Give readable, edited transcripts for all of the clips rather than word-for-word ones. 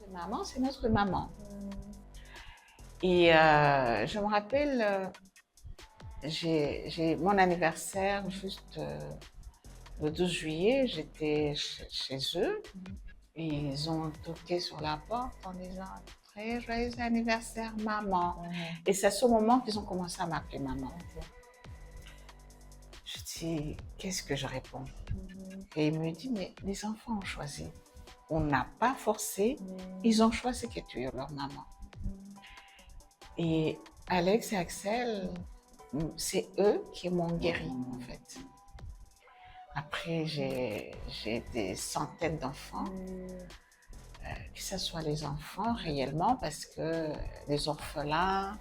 maman, c'est notre maman. Et je me rappelle, j'ai mon anniversaire juste le 12 juillet, j'étais chez eux et ils ont toqué sur la porte en disant très joyeux anniversaire maman. Et c'est à ce moment qu'ils ont commencé à m'appeler maman. Je dis qu'est-ce que je réponds? Et il me dit mais les enfants ont choisi. On n'a pas forcé, ils ont choisi que tu es leur maman. Et Alex et Axel, c'est eux qui m'ont guéri en fait. Après, j'ai des centaines d'enfants, que ce soit les enfants réellement, parce que les orphelins,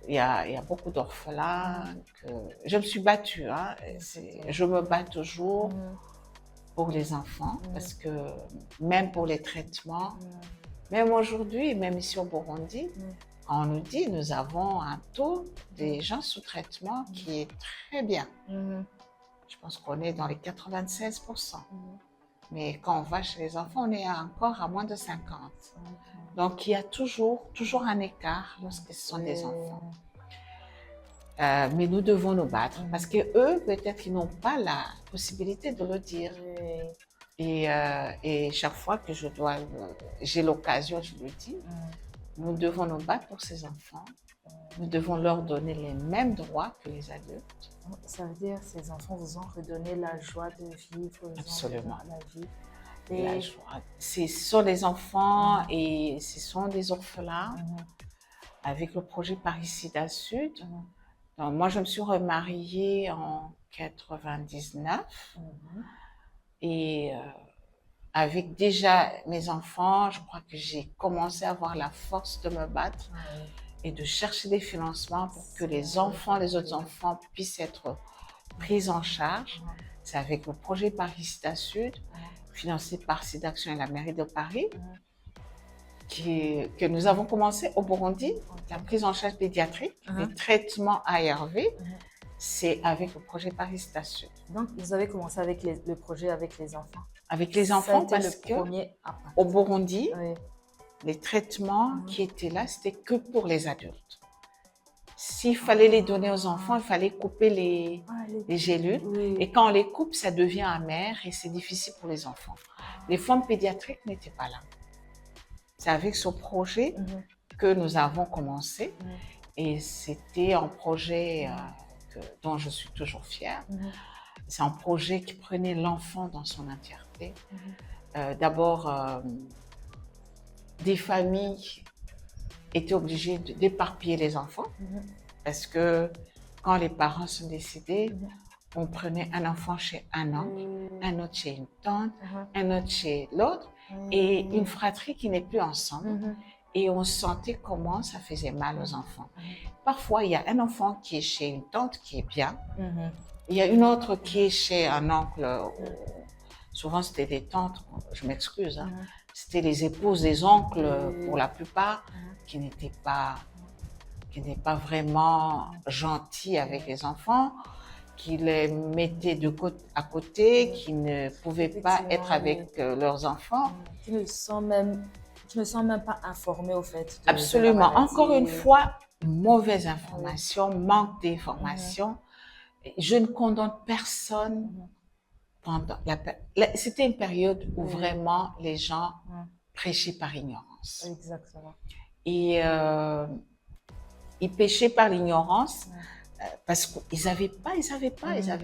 il y a beaucoup d'orphelins que je me suis battue, hein, je me bats toujours pour les enfants, parce que même pour les traitements, même aujourd'hui, même ici au Burundi, quand on nous dit nous avons un taux des gens sous traitement qui est très bien. Je pense qu'on est dans les 96%. Mais quand on va chez les enfants, on est encore à moins de 50. Donc, il y a toujours un écart lorsque ce sont des enfants. Mais nous devons nous battre parce que eux, peut-être, ils n'ont pas la possibilité de le dire. Et chaque fois que j'ai l'occasion, je le dis, nous devons nous battre pour ces enfants. Nous devons leur donner les mêmes droits que les adultes. Ça veut dire que ces enfants vous ont redonné la joie de vivre. Absolument. La vie. La joie. Ce sont des enfants et ce sont des orphelins avec le projet Paris-Sida Sud. Donc, moi, je me suis remariée en 99 et avec déjà mes enfants, je crois que j'ai commencé à avoir la force de me battre et de chercher des financements pour que les autres enfants puissent être pris en charge. C'est avec le projet Paris-Sida Sud, financé par SIDAction et la mairie de Paris, que nous avons commencé au Burundi, la prise en charge pédiatrique, les traitements ARV, c'est avec le projet Paris-Sida Sud. Donc, vous avez commencé avec le projet avec les enfants? Avec les enfants, parce que au Burundi, les traitements qui étaient là, c'était que pour les adultes. S'il fallait les donner aux enfants, il fallait couper les gélules. Et quand on les coupe, ça devient amer et c'est difficile pour les enfants. Les formes pédiatriques n'étaient pas là. C'est avec ce projet que nous avons commencé. Et c'était un projet dont je suis toujours fière. C'est un projet qui prenait l'enfant dans son entièreté. D'abord, des familles étaient obligées d'éparpiller les enfants parce que quand les parents sont décédés, on prenait un enfant chez un oncle, un autre chez une tante, un autre chez l'autre et une fratrie qui n'est plus ensemble. Et on sentait comment ça faisait mal aux enfants. Parfois, il y a un enfant qui est chez une tante qui est bien. Il y a une autre qui est chez un oncle. Souvent, c'était des tantes, je m'excuse. C'était les épouses des oncles, pour la plupart, qui n'étaient pas vraiment gentils avec les enfants, qui les mettaient à côté, qui ne pouvaient pas être avec leurs enfants. Qui ne sont même pas informés au fait. Absolument. Encore une fois, mauvaise information, manque d'information. Je ne condamne personne. C'était une période où vraiment les gens prêchaient par ignorance. Exactement. Et ils péchaient par l'ignorance parce qu'ils n'avaient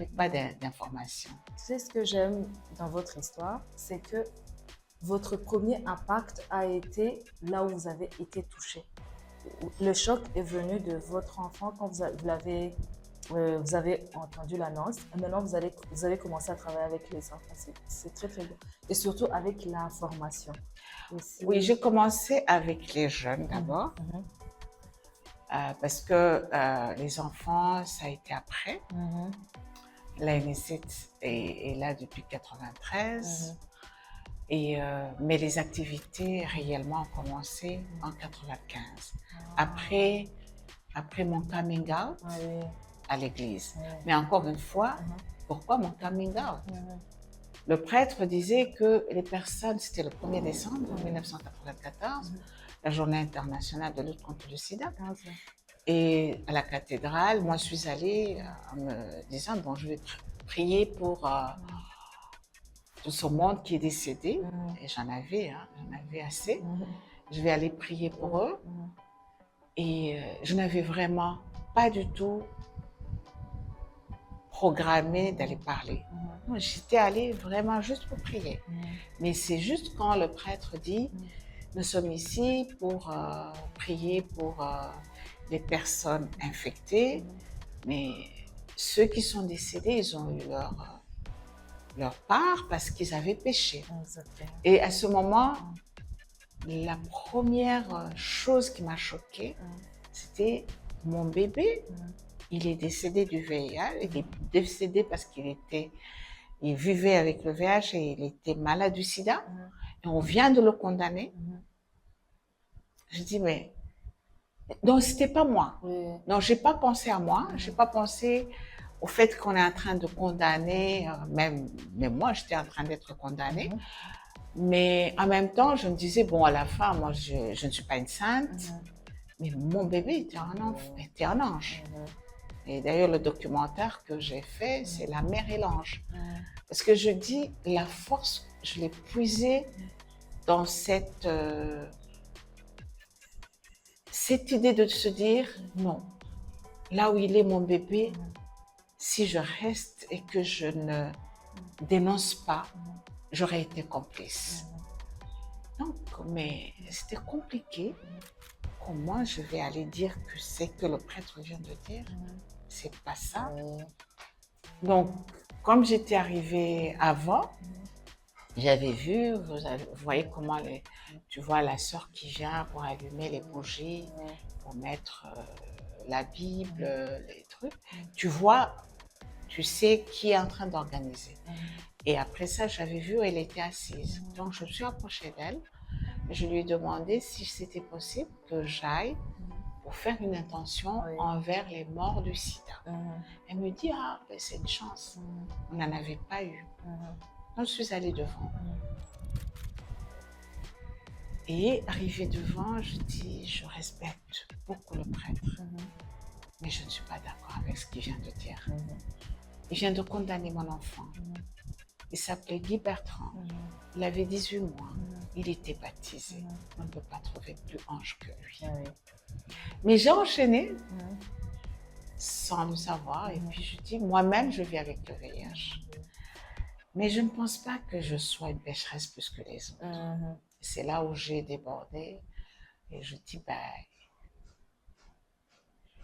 pas d'informations. Tu sais, ce que j'aime dans votre histoire, c'est que votre premier impact a été là où vous avez été touché. Le choc est venu de votre enfant quand vous avez entendu l'annonce. Et maintenant, vous avez commencé à travailler avec les enfants. C'est très, très bien. Et surtout avec l'information. Oui, j'ai commencé avec les jeunes d'abord. Parce que les enfants, ça a été après. L'ANC est là depuis 1993. Mais les activités réellement ont commencé en 1995. Après mon coming out à l'église. Mais encore une fois, pourquoi mon coming out? Le prêtre disait que les personnes, c'était le 1er décembre 1994, la journée internationale de lutte contre le sida. Et à la cathédrale, moi, je suis allée en me disant, bon, je vais prier pour tout ce monde qui est décédé. Et j'en avais assez. Je vais aller prier pour eux. Et je n'avais vraiment pas du tout programmé d'aller parler. J'étais allée vraiment juste pour prier. Mais c'est juste quand le prêtre dit, nous sommes ici pour prier pour les personnes infectées, mais ceux qui sont décédés, ils ont eu leur part parce qu'ils avaient péché. Exactement. Et à ce moment, la première chose qui m'a choquée, c'était mon bébé. Il est décédé du VIH. Il est décédé parce il vivait avec le VIH et il était malade du sida. Et on vient de le condamner. Je dis, mais donc c'était pas moi. Donc j'ai pas pensé à moi. J'ai pas pensé au fait qu'on est en train de condamner. Même moi, j'étais en train d'être condamnée. Mais en même temps, je me disais, bon, à la fin, moi, je ne suis pas une sainte. Mais mon bébé était un ange. Et d'ailleurs, le documentaire que j'ai fait, c'est La mère et l'ange. Parce que je dis, la force, je l'ai puisée dans cette idée de se dire, non, là où il est mon bébé, si je reste et que je ne dénonce pas, j'aurais été complice. Donc, mais c'était compliqué. Comment je vais aller dire que c'est que le prêtre vient de dire? C'est pas ça. Donc, comme j'étais arrivée avant, j'avais vu, vous voyez comment tu vois la sœur qui vient pour allumer les bougies, pour mettre la Bible, les trucs. Tu vois, tu sais qui est en train d'organiser. Et après ça, j'avais vu où elle était assise. Donc, je me suis approchée d'elle. Je lui ai demandé si c'était possible que j'aille pour faire une intention envers les morts du sida. Elle me dit, ah, ben, c'est une chance. On n'en avait pas eu. Donc, je suis allée devant. Et arrivée devant, je dis, je respecte beaucoup le prêtre, mais je ne suis pas d'accord avec ce qu'il vient de dire. Il vient de condamner mon enfant. Il s'appelait Guy Bertrand. Il avait 18 mois. Il était baptisé. On ne peut pas trouver plus ange que lui. Mais j'ai enchaîné sans le savoir. Et puis je dis, moi-même, je vis avec le VIH. Mais je ne pense pas que je sois une pécheresse plus que les autres. C'est là où j'ai débordé. Et je dis, ben,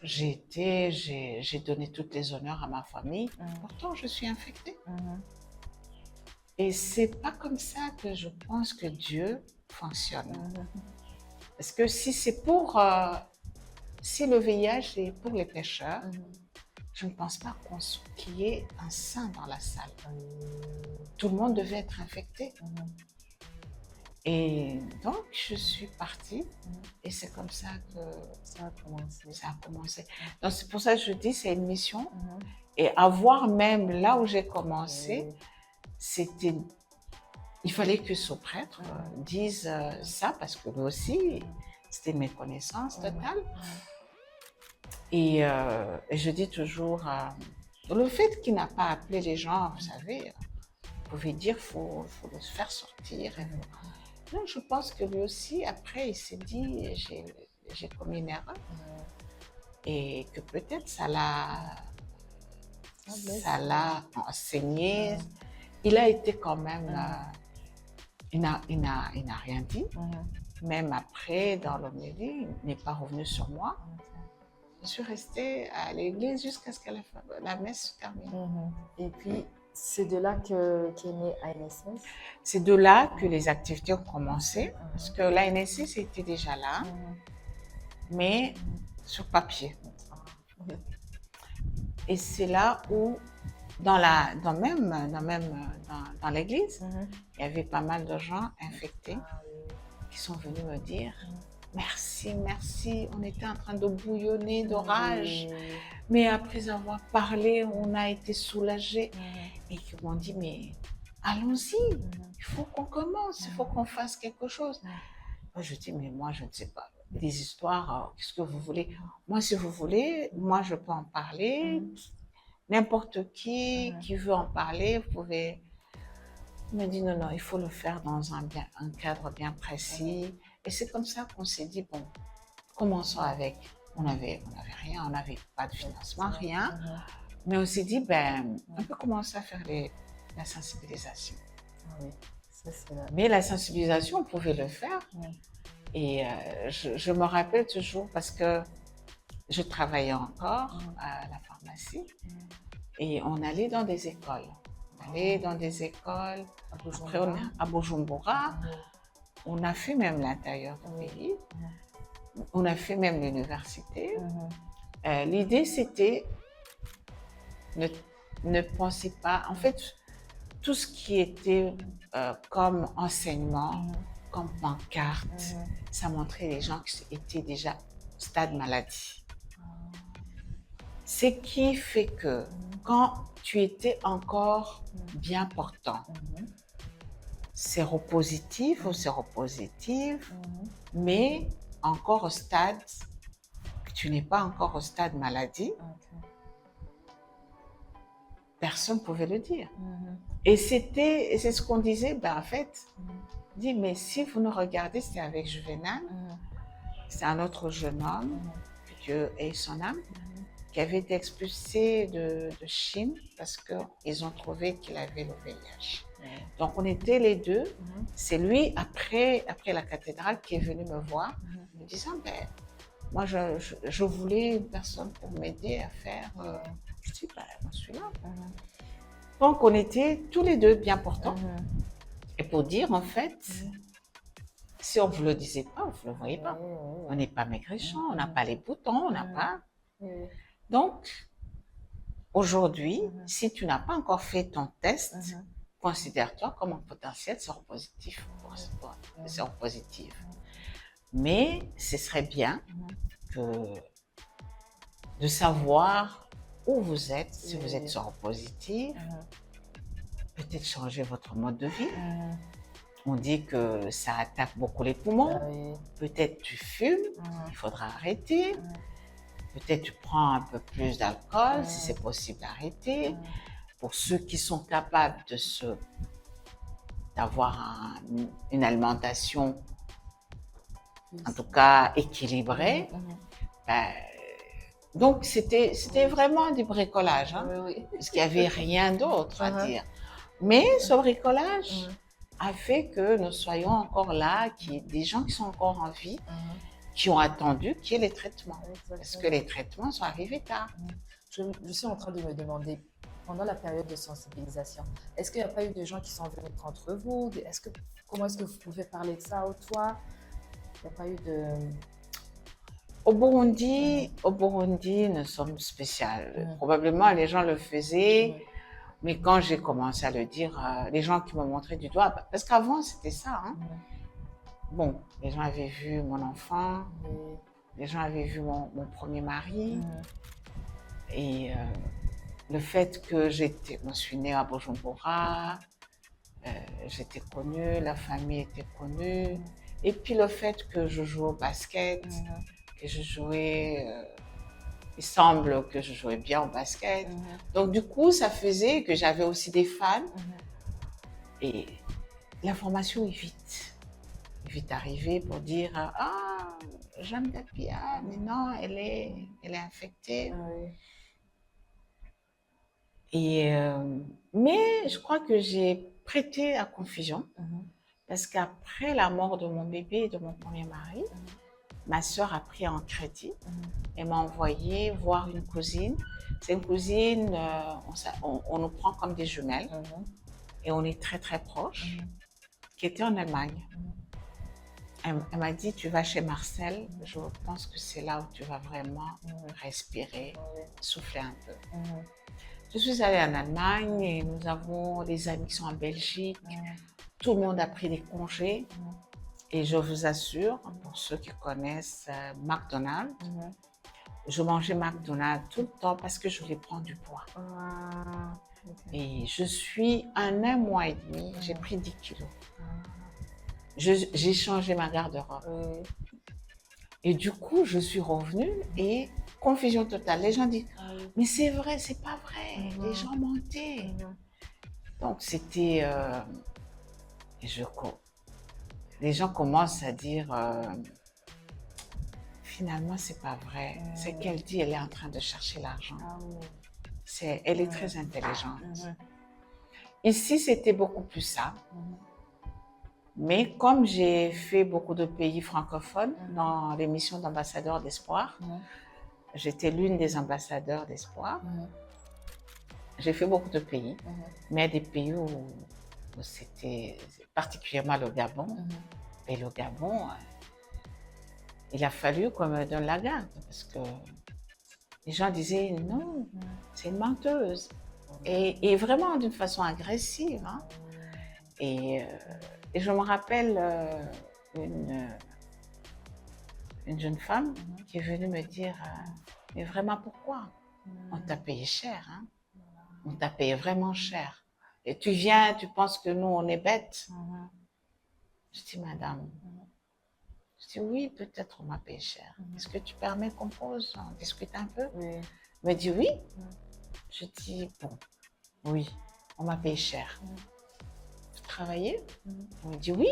j'ai donné tous les honneurs à ma famille. Pourtant, je suis infectée. Et c'est pas comme ça que je pense que Dieu fonctionne. Parce que si c'est si le VIH est pour les pécheurs, je ne pense pas qu'il y ait un saint dans la salle. Tout le monde devait être infecté. Et donc, je suis partie et c'est comme ça que ça a commencé. Donc, c'est pour ça que je dis c'est une mission. Et avoir même là où j'ai commencé, il fallait que ce prêtre dise ça parce que lui aussi, c'était une méconnaissance totale. Et je dis toujours, le fait qu'il n'a pas appelé les gens, vous savez, vous pouvez dire qu'il faut le faire sortir. Donc, je pense que lui aussi, après, il s'est dit, j'ai commis une erreur. Et que peut-être ça l'a enseigné. Il a été quand même, il n'a rien dit. Même après, dans l'homélie, il n'est pas revenu sur moi. Je suis restée à l'église jusqu'à ce que la messe se termine. Et puis, c'est de là qu'est née ANSS. C'est de là que les activités ont commencé, parce que l'ANSS était déjà là, mais sur papier. Et c'est là où, dans l'église, il y avait pas mal de gens infectés qui sont venus me dire merci, on était en train de bouillonner de rage, mais après avoir parlé, on a été soulagés. Et ils m'ont dit, mais allons-y, il faut qu'on commence, il faut qu'on fasse quelque chose. Moi, je dis, mais moi, je ne sais pas. Des histoires, qu'est-ce que vous voulez? Moi, si vous voulez, moi, je peux en parler. N'importe qui veut en parler, vous pouvez. Il me dit, non, non, il faut le faire dans un cadre bien précis. Et c'est comme ça qu'on s'est dit, bon, commençons avec. On n'avait rien, on n'avait pas de financement, rien. Mais on s'est dit, ben, on peut commencer à faire la sensibilisation. Oui, ça c'est vrai. Mais la sensibilisation, on pouvait le faire. Et je me rappelle toujours parce que je travaillais encore à la pharmacie et on allait dans des écoles. On allait dans des écoles. Après, à Bujumbura. On a fait même l'intérieur du pays. On a fait même l'université. L'idée, c'était ne pensez pas. En fait, tout ce qui était comme enseignement, comme pancarte, ça montrait les gens qui étaient déjà au stade maladie. Ce qui fait que quand tu étais encore bien portant, séropositif ou séropositive, mais encore au stade, que tu n'es pas encore au stade maladie, personne ne pouvait le dire. Et c'est ce qu'on disait, ben en fait, dit, mais si vous nous regardez, c'était avec Juvenal, c'est un autre jeune homme, que Dieu ait son âme, qui avait été expulsé de Chine parce qu'ils ont trouvé qu'il avait le VIH. Donc on était les deux. C'est lui, après la cathédrale, qui est venu me voir, me disant, ben, moi je voulais une personne pour m'aider à faire. Je dis, ben, moi je suis là. Donc on était tous les deux bien portants. Et pour dire, en fait, si on ne vous le disait pas, vous ne le voyez pas. On n'est pas maigrichon, on n'a pas les boutons, on n'a pas. Donc, aujourd'hui, si tu n'as pas encore fait ton test, considère-toi comme un potentiel séropositif. Séropositif. Mais ce serait bien de savoir où vous êtes, si vous êtes séropositif, peut-être changer votre mode de vie. On dit que ça attaque beaucoup les poumons. Peut-être tu fumes, il faudra arrêter. Peut-être tu prends un peu plus d'alcool, si c'est possible d'arrêter. Pour ceux qui sont capables d'avoir une alimentation, en tout cas équilibrée. Donc c'était vraiment du bricolage, parce qu'il n'y avait rien d'autre à dire. Mais ce bricolage a fait que nous soyons encore là, qu'il y ait des gens qui sont encore en vie, qui ont attendu qu'il y ait les traitements. Parce que les traitements sont arrivés tard. Je suis en train de me demander, pendant la période de sensibilisation, est-ce qu'il n'y a pas eu de gens qui sont venus contre vous? Comment est-ce que vous pouvez parler de ça, toi? Il n'y a pas eu de... Au Burundi, nous sommes spéciaux. Probablement, les gens le faisaient. Mais quand j'ai commencé à le dire, les gens qui me montraient du doigt, parce qu'avant c'était ça, bon, les gens avaient vu mon enfant, les gens avaient vu mon premier mari, et le fait que je suis née à Bujumbura, j'étais connue, la famille était connue, et puis le fait que je joue au basket, que je jouais... il semble que je jouais bien au basket. Donc, du coup, ça faisait que j'avais aussi des fans. Et l'information est vite arrivée pour dire « Ah, j'aime la Pia, mais non, elle est infectée. Et, mais je crois que j'ai prêté à confusion parce qu'après la mort de mon bébé et de mon premier mari, ma sœur a pris en crédit. Elle m'a envoyé voir une cousine. C'est une cousine, on nous prend comme des jumelles et on est très très proches, qui était en Allemagne. Elle m'a dit, tu vas chez Marcel, je pense que c'est là où tu vas vraiment respirer, souffler un peu. Je suis allée en Allemagne et nous avons des amis qui sont en Belgique. Tout le monde a pris des congés. Et je vous assure, pour ceux qui connaissent McDonald's, je mangeais McDonald's tout le temps parce que je voulais prendre du poids. Et je suis, en un mois et demi, j'ai pris 10 kilos. J'ai changé ma garde-robe. Et du coup, je suis revenue et confusion totale. Les gens disent, mais c'est vrai, c'est pas vrai. Les gens mentaient. Donc, c'était... les gens commencent à dire, finalement, c'est pas vrai. C'est qu'elle dit, elle est en train de chercher l'argent. Elle est très intelligente. Ici, c'était beaucoup plus ça. Mais comme j'ai fait beaucoup de pays francophones dans les missions d'ambassadeur d'espoir, j'étais l'une des ambassadeurs d'espoir. J'ai fait beaucoup de pays, mais des pays où c'était particulièrement le Gabon. Et le Gabon, il a fallu qu'on me donne la garde parce que les gens disaient non, c'est une menteuse. Et vraiment d'une façon agressive. Hein. Et je me rappelle une jeune femme qui est venue me dire mais vraiment pourquoi? On t'a payé cher, hein? On t'a payé vraiment cher. Et tu viens, tu penses que nous on est bêtes. Je dis madame, je dis oui, peut-être on m'a payé cher. Est-ce que tu permets qu'on pose, on discute un peu? Elle me dit oui. Je dis bon, oui, on m'a payé cher. Vous travaillez? On me dit oui.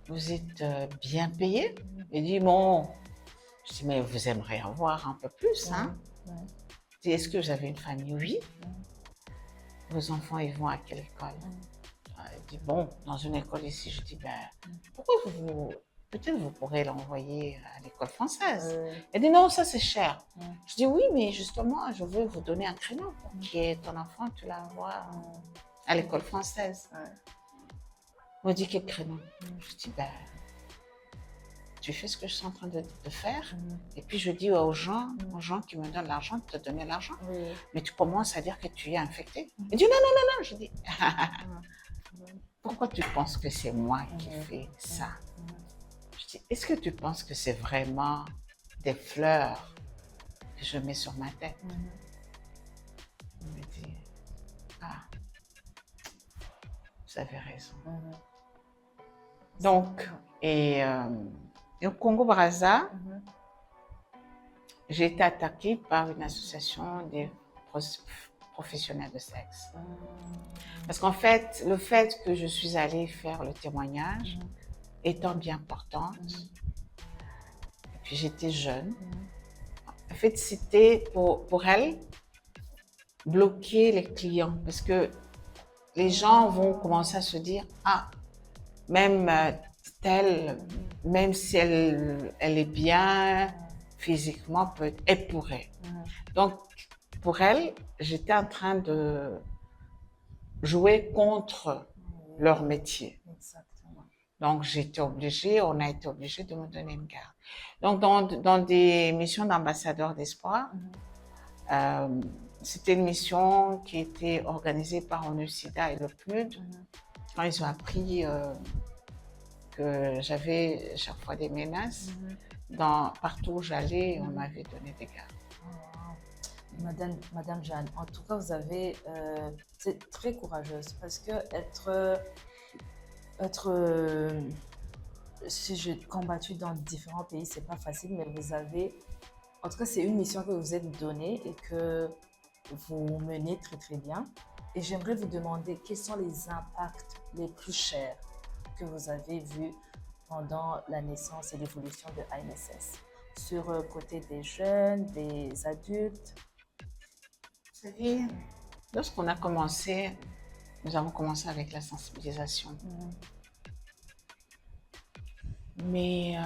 Vous êtes bien payé? Il dit bon. Je dis mais vous aimeriez en voir un peu plus, hein? Je dis est-ce que vous avez une famille? Oui. Vos enfants ils vont à quelle école? Il dit bon, dans une école ici. Je dis ben pourquoi peut-être vous pourrez l'envoyer à l'école française. Elle dit non, ça c'est cher. Je dis oui, mais justement, je veux vous donner un créneau pour que ton enfant, tu l'envoies à l'école française. On me dit quel créneau? Je dis ben, tu fais ce que je suis en train de faire et puis je dis aux gens qui me donnent l'argent de te donner l'argent. Mais tu commences à dire que tu es infecté. Il dit non, non, non, non. Je dis pourquoi tu penses que c'est moi qui fais ça? Je dis, est-ce que tu penses que c'est vraiment des fleurs que je mets sur ma tête? Il me dit, ah, vous avez raison. Donc, et au Congo-Brazza, j'ai été attaquée par une association des professionnels de sexe. Parce qu'en fait, le fait que je suis allée faire le témoignage, étant bien portante, et puis j'étais jeune, en fait, c'était pour elle bloquer les clients parce que les gens vont commencer à se dire ah, même telle, même si elle est bien physiquement, elle pourrait. Donc, pour elle, j'étais en train de jouer contre leur métier. Donc, on a été obligé de me donner une garde. Donc, dans des missions d'ambassadeur d'espoir, c'était une mission qui était organisée par ONU-SIDA et le PNUD. Quand ils ont appris que j'avais chaque fois des menaces, partout où j'allais, on m'avait donné des gardes. Madame Jeanne, en tout cas, c'est très courageuse parce que si j'ai combattu dans différents pays, c'est pas facile, mais en tout cas, c'est une mission que vous êtes donnée et que vous menez très très bien. Et j'aimerais vous demander quels sont les impacts les plus chers que vous avez vus pendant la naissance et l'évolution de ANSS sur le côté des jeunes, des adultes. Vous savez, lorsqu'on a commencé, nous avons commencé avec la sensibilisation. Mais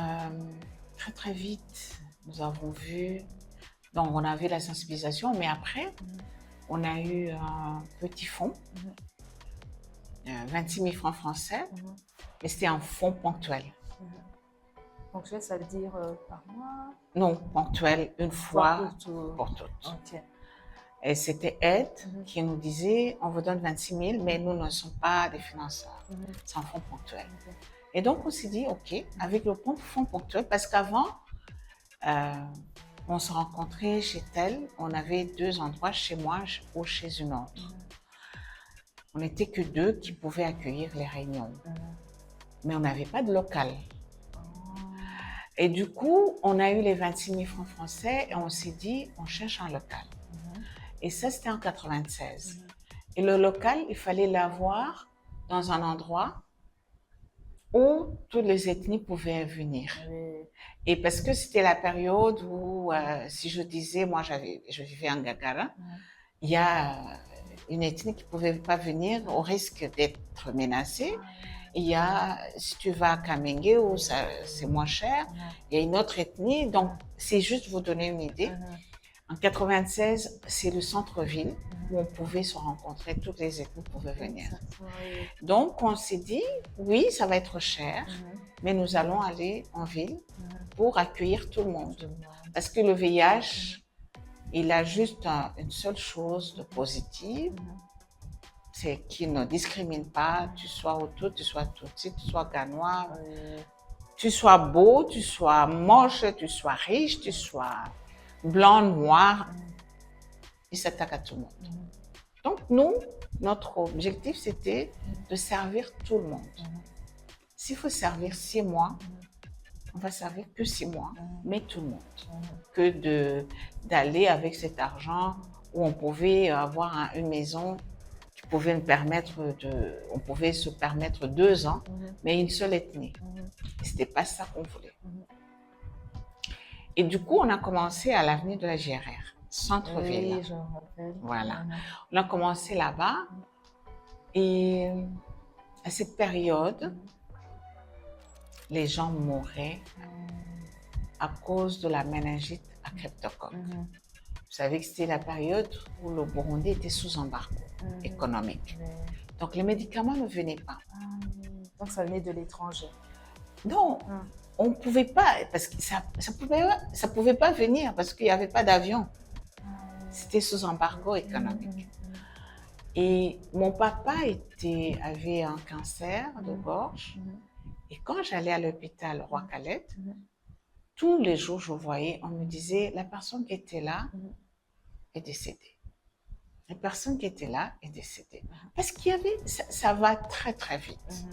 très très vite, nous avons vu, donc on avait la sensibilisation, mais après, on a eu un petit fonds, 26 000 francs français, et c'était un fonds ponctuel. Ponctuel, ça veut dire par mois? Non, ponctuel, une fois pour toutes. Okay. Et c'était Aide qui nous disait, on vous donne 26 000, mais nous ne sommes pas des financeurs, c'est un fonds ponctuel. Et donc, on s'est dit, OK, avec le fonds ponctuel, parce qu'avant, on se rencontrait chez tel, on avait 2 endroits, chez moi ou chez une autre. On n'était que 2 qui pouvaient accueillir les réunions. Mais on n'avait pas de local. Et du coup, on a eu les 26 000 francs français et on s'est dit, on cherche un local. Et ça, c'était en 96. Et le local, il fallait l'avoir dans un endroit où toutes les ethnies pouvaient venir. Et parce que c'était la période où, si je disais, moi, je vivais en Gagara, il y a une ethnie qui ne pouvait pas venir au risque d'être menacée. Il y a, si tu vas à Kamenge, où c'est moins cher, il y a une autre ethnie. Donc, c'est juste vous donner une idée. En 96, c'est le centre-ville où on pouvait se rencontrer, toutes les ethnies pouvaient venir. Donc, on s'est dit, oui, ça va être cher, mais nous allons aller en ville pour accueillir tout le monde. Parce que le VIH, il a juste une seule chose de positive, c'est qu'il ne discrimine pas, tu sois Hutu, tu sois Tutsi, tu sois Ganois, tu sois beau, tu sois moche, tu sois riche, tu sois blanc, noir, il s'attaque à tout le monde. Donc nous, notre objectif, c'était de servir tout le monde. S'il faut servir 6 mois, on va servir que 6 mois, mais tout le monde. Que d'aller avec cet argent où on pouvait avoir une maison qui pouvait me permettre on pouvait se permettre 2 ans, mais une seule ethnie. C'était pas ça qu'on voulait. Et du coup, on a commencé à l'avenue de la GRR, centre-ville. Oui, je me rappelle. Voilà. On a commencé là-bas. Et à cette période, les gens mouraient à cause de la méningite à cryptocoque. Vous savez que c'était la période où le Burundi était sous embargo économique. Donc, les médicaments ne venaient pas. Donc, ça venait de l'étranger. Non, on ne pouvait pas, parce que ça pouvait pas venir, parce qu'il n'y avait pas d'avion. C'était sous embargo économique. Et mon papa avait un cancer de gorge. Et quand j'allais à l'hôpital Roi-Khaled, tous les jours, je voyais, on me disait, la personne qui était là est décédée. La personne qui était là est décédée. Parce qu'il y avait, ça va très, très vite.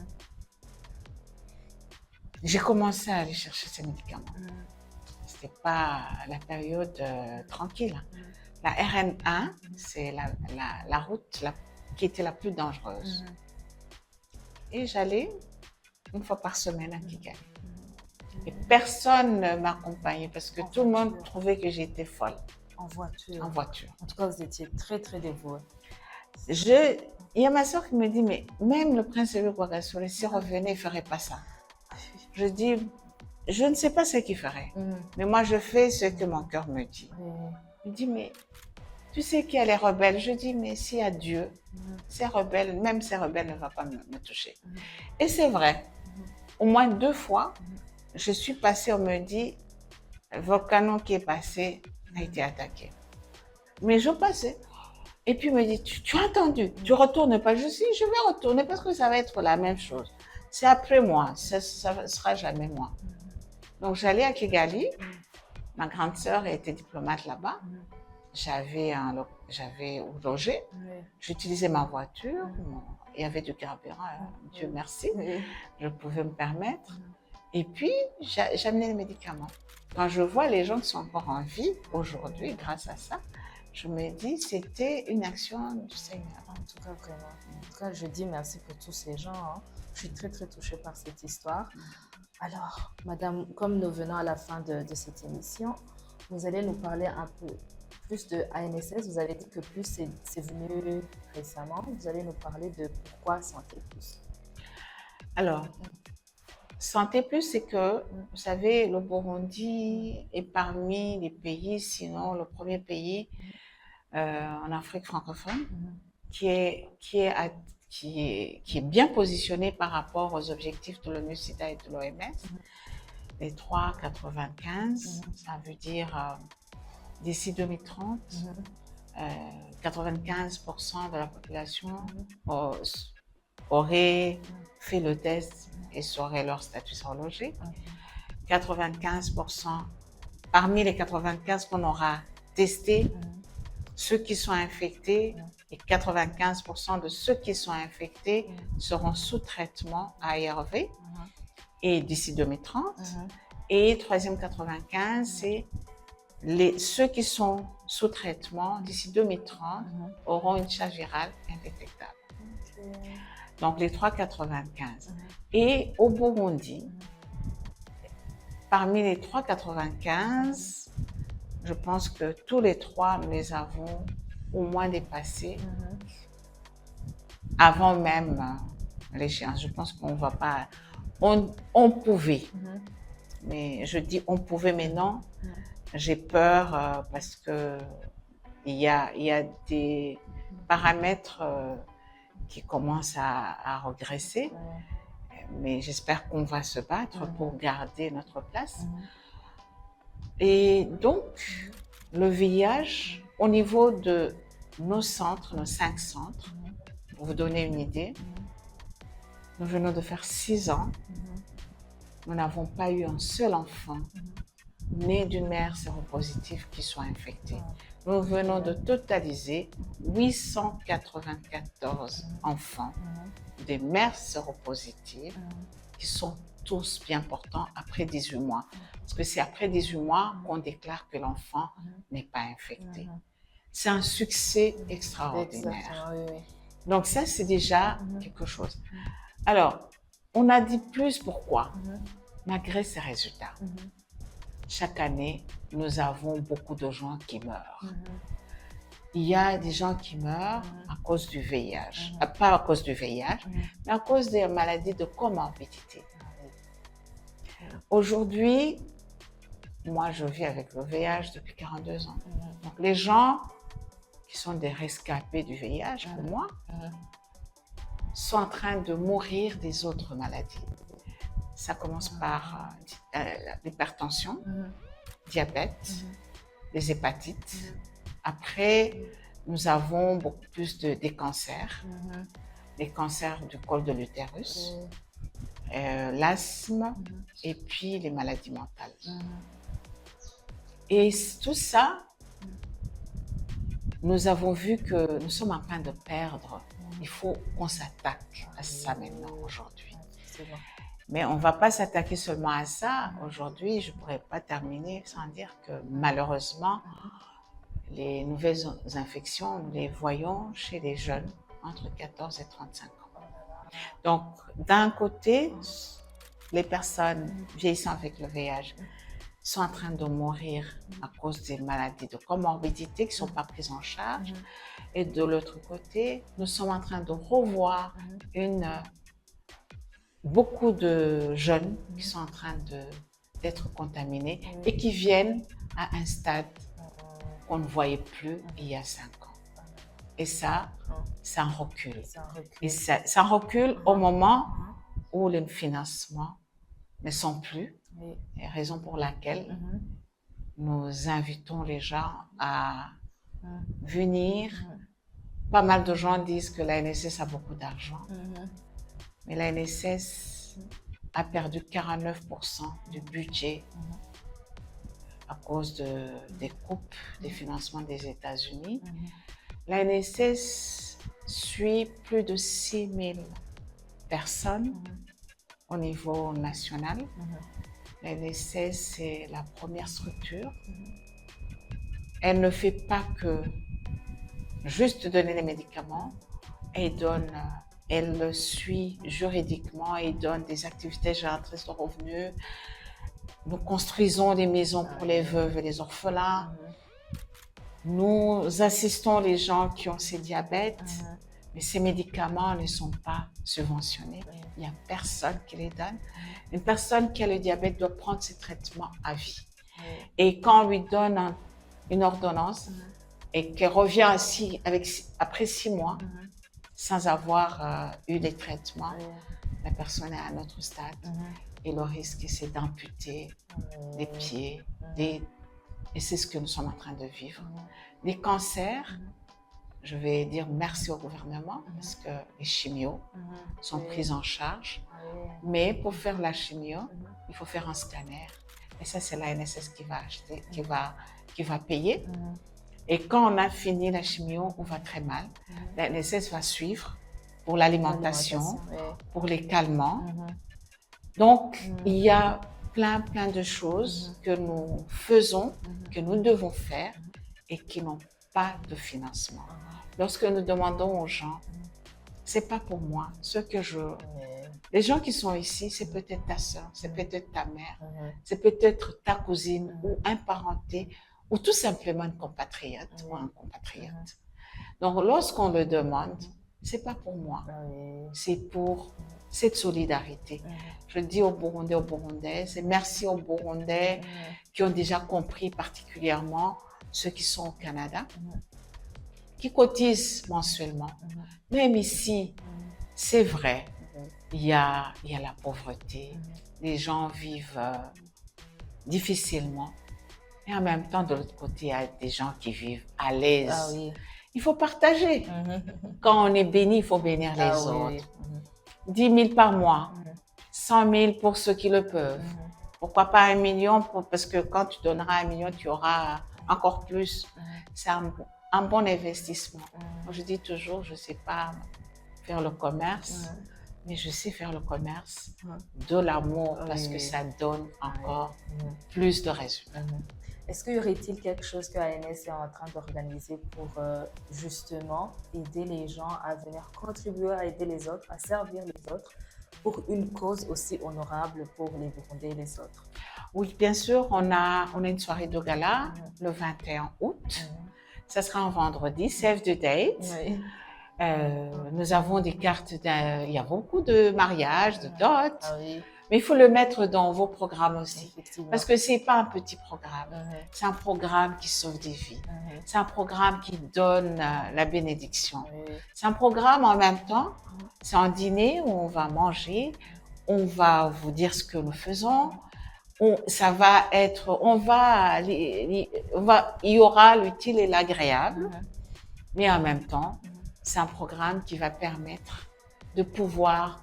J'ai commencé à aller chercher ces médicaments. Ce n'était pas la période tranquille. La RN1, c'est la route qui était la plus dangereuse. Et j'allais une fois par semaine à Kigali. Et personne ne m'accompagnait parce que tout le monde trouvait que j'étais folle. En voiture. En voiture. En tout cas, vous étiez très, très dévouée. Il y a ma soeur qui me dit, mais même le prince de Rwagasore, s'il revenait, il ne ferait pas ça. Je dis, je ne sais pas ce qu'il ferait, mais moi, je fais ce que mon cœur me dit. Il me dit, mais tu sais qu'il y a les rebelles. Je dis, mais s'il y a Dieu, ces rebelles, même ces rebelles ne vont pas me toucher. Et c'est vrai. Au moins 2 fois, je suis passée, on me dit, votre canon qui est passé a été attaqué. Mais je passais. Et puis il me dit, tu as entendu, tu ne retournes pas. Je dis, je vais retourner parce que ça va être la même chose. C'est après moi, ça ne sera jamais moi. Donc j'allais à Kigali, ma grande sœur était diplomate là-bas. J'avais où loger, j'utilisais ma voiture, il y avait du carburant, Dieu merci, je pouvais me permettre. Et puis j'amenais les médicaments. Quand je vois les gens qui sont encore en vie aujourd'hui grâce à ça, je me dis c'était une action du Seigneur. En tout cas, vraiment. En tout cas, je dis merci pour tous ces gens. Hein. Je suis très, très touchée par cette histoire. Alors, madame, comme nous venons à la fin de cette émission, vous allez nous parler un peu plus de ANSS. Vous avez dit que plus c'est venu récemment. Vous allez nous parler de pourquoi Santé Plus. Alors, Santé Plus, c'est que, vous savez, le Burundi est parmi les pays, sinon le premier pays en Afrique francophone, qui est bien positionné par rapport aux objectifs de l'ONU-SIDA et de l'OMS. Les 3,95, ça veut dire d'ici 2030, 95% de la population aurait fait le test et saurait leur statut sérologique. 95%, parmi les 95 qu'on aura testés, ceux qui sont infectés, Et 95% de ceux qui sont infectés seront sous traitement ARV et d'ici 2030. Et troisième 95, c'est ceux qui sont sous traitement d'ici 2030 auront une charge virale indétectable. Donc les 3,95. Et au Burundi, parmi les 3,95, je pense que tous les trois, nous les avons au moins dépassés avant même l'échéance. Je pense qu'on ne va pas... On pouvait, mais je dis on pouvait, mais non. J'ai peur parce que il y a des paramètres qui commencent à regresser. Mais j'espère qu'on va se battre pour garder notre place. Et donc, le VIH, au niveau de nos centres, nos 5 centres, pour vous donner une idée, nous venons de faire 6 ans. Nous n'avons pas eu un seul enfant né d'une mère séropositive qui soit infectée. Nous venons de totaliser 894 enfants des mères séropositives qui sont tous bien portants après 18 mois. Parce que c'est après 18 mois qu'on déclare que l'enfant n'est pas infecté. C'est un succès extraordinaire. Donc ça, c'est déjà quelque chose. Alors, on a dit plus pourquoi, malgré ces résultats. Chaque année, nous avons beaucoup de gens qui meurent. Il y a des gens qui meurent à cause du VIH. Pas à cause du VIH, mais à cause des maladies de comorbidité. Aujourd'hui, moi, je vis avec le VIH depuis 42 ans. Donc, les gens qui sont des rescapés du VIH, pour moi, sont en train de mourir des autres maladies. Ça commence par l'hypertension, diabète, les hépatites. Après, nous avons beaucoup plus des cancers, les cancers du col de l'utérus, l'asthme et puis les maladies mentales. Et tout ça, nous avons vu que nous sommes en train de perdre. Il faut qu'on s'attaque à ça maintenant, aujourd'hui. Mais on ne va pas s'attaquer seulement à ça. Aujourd'hui, je ne pourrais pas terminer sans dire que malheureusement, les nouvelles infections, nous les voyons chez les jeunes entre 14 et 35 ans. Donc, d'un côté, les personnes vieillissant avec le VIH sont en train de mourir à cause des maladies de comorbidité qui ne sont pas prises en charge. Et de l'autre côté, nous sommes en train de revoir beaucoup de jeunes qui sont en train d'être contaminés et qui viennent à un stade qu'on ne voyait plus il y a 5 ans. Et ça, c'est un recul. Et ça recule au moment où les financements ne sont plus. Et raison pour laquelle nous invitons les gens à venir. Pas mal de gens disent que l'ANSS a beaucoup d'argent. Mais l'ANSS a perdu 49% du budget à cause des coupes des financements des États-Unis. L'ANSS suit plus de 6 000 personnes au niveau national. L'ANSS, c'est la première structure. Elle ne fait pas que juste donner les médicaments. Elle suit juridiquement et donne des activités génératrices de revenus. Nous construisons des maisons pour les veuves et les orphelins. Nous assistons les gens qui ont ces diabètes, mais ces médicaments ne sont pas subventionnés. Il n'y a personne qui les donne. Une personne qui a le diabète doit prendre ses traitements à vie. Et quand on lui donne une ordonnance et qu'elle revient après 6 mois sans avoir eu les traitements, la personne est à un autre stade. Et le risque, c'est d'amputer des pieds. Et c'est ce que nous sommes en train de vivre. Les cancers, je vais dire merci au gouvernement parce que les chimios sont prises en charge. Mais pour faire la chimio, il faut faire un scanner. Et ça, c'est l'ANSS qui va acheter, qui va payer. Et quand on a fini la chimio, on va très mal. La NSS va suivre pour l'alimentation, pour les calmants. Donc, il y a plein de choses que nous faisons, que nous devons faire et qui n'ont pas de financement. Lorsque nous demandons aux gens, c'est pas pour moi, les gens qui sont ici, c'est peut-être ta soeur, c'est peut-être ta mère, c'est peut-être ta cousine ou un parenté ou tout simplement une compatriote ou un compatriote. Donc, lorsqu'on le demande, c'est pas pour moi, c'est pour cette solidarité. Je dis aux Burundais, aux Burundaises, et merci aux Burundais qui ont déjà compris, particulièrement ceux qui sont au Canada, qui cotisent mensuellement. Même ici, c'est vrai, il y a la pauvreté, les gens vivent difficilement, et en même temps, de l'autre côté, il y a des gens qui vivent à l'aise. Il faut partager. Quand on est béni, il faut bénir les autres. 10 000 par mois, 100 000 pour ceux qui le peuvent. Pourquoi pas 1 million, parce que quand tu donneras 1 million, tu auras encore plus. C'est un bon investissement. Moi, je dis toujours, je ne sais pas faire le commerce, mais je sais faire le commerce de l'amour parce que ça donne encore plus de résultats. Est-ce qu'il y aurait-il quelque chose que ANS est en train d'organiser pour justement aider les gens à venir contribuer à aider les autres, à servir les autres, pour une cause aussi honorable pour les Burundais et les autres? Oui, bien sûr, on a une soirée de gala le 21 août. Ça sera un vendredi, Save the Date. Nous avons des cartes, il y a beaucoup de mariages, de dot. Mais il faut le mettre dans vos programmes aussi. Parce que c'est pas un petit programme. C'est un programme qui sauve des vies. C'est un programme qui donne la bénédiction. C'est un programme en même temps. C'est un dîner où on va manger. On va vous dire ce que nous faisons. Il y aura l'utile et l'agréable. Mais en même temps, c'est un programme qui va permettre de pouvoir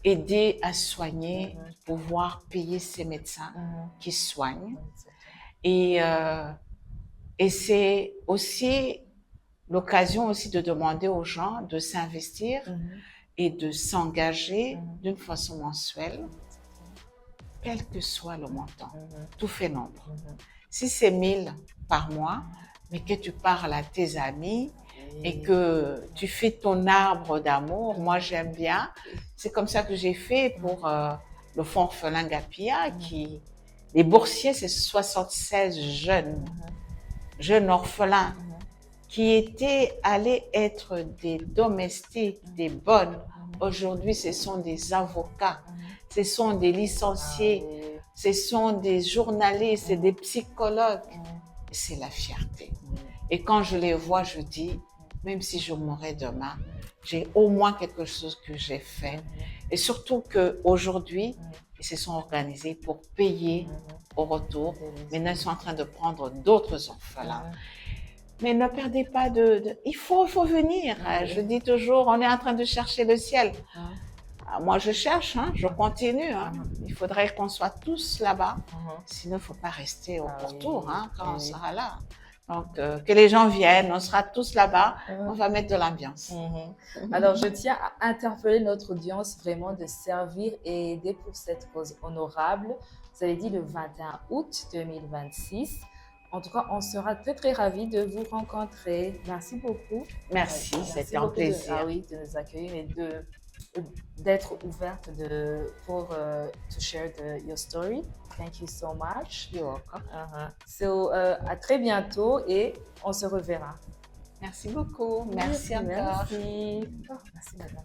aider à soigner, pouvoir payer ces médecins qui soignent. Et c'est aussi l'occasion aussi de demander aux gens de s'investir et de s'engager d'une façon mensuelle, quel que soit le montant. Tout fait nombre. Si c'est 1 000 par mois, mais que tu parles à tes amis, et que tu fais ton arbre d'amour, moi j'aime bien. C'est comme ça que j'ai fait pour le Fonds Orphelin Gapia, les boursiers, c'est 76 jeunes orphelins qui étaient allés être des domestiques, des bonnes. Aujourd'hui, ce sont des avocats, ce sont des licenciés, ce sont des journalistes, des psychologues. C'est la fierté. Et quand je les vois, je dis, même si je mourrais demain, j'ai au moins quelque chose que j'ai fait. Et surtout qu'aujourd'hui, ils se sont organisés pour payer au retour. Maintenant, ils sont en train de prendre d'autres orphelins. Mais ne perdez pas il faut venir. Je dis toujours, on est en train de chercher le ciel. Moi, je cherche, je continue. Il faudrait qu'on soit tous là-bas. Sinon, il ne faut pas rester au pourtour quand on sera là. Donc, que les gens viennent, on sera tous là-bas, on va mettre de l'ambiance. Alors, je tiens à interpeller notre audience vraiment de servir et aider pour cette cause honorable. Vous avez dit le 21 août 2026. En tout cas, on sera très ravis de vous rencontrer. Merci beaucoup. Merci, c'était un plaisir. De nous accueillir et d'être ouverte pour to share your story. Thank you so much. You're welcome. So, à très bientôt et on se reverra. Merci beaucoup. Merci encore. Merci. Merci, madame.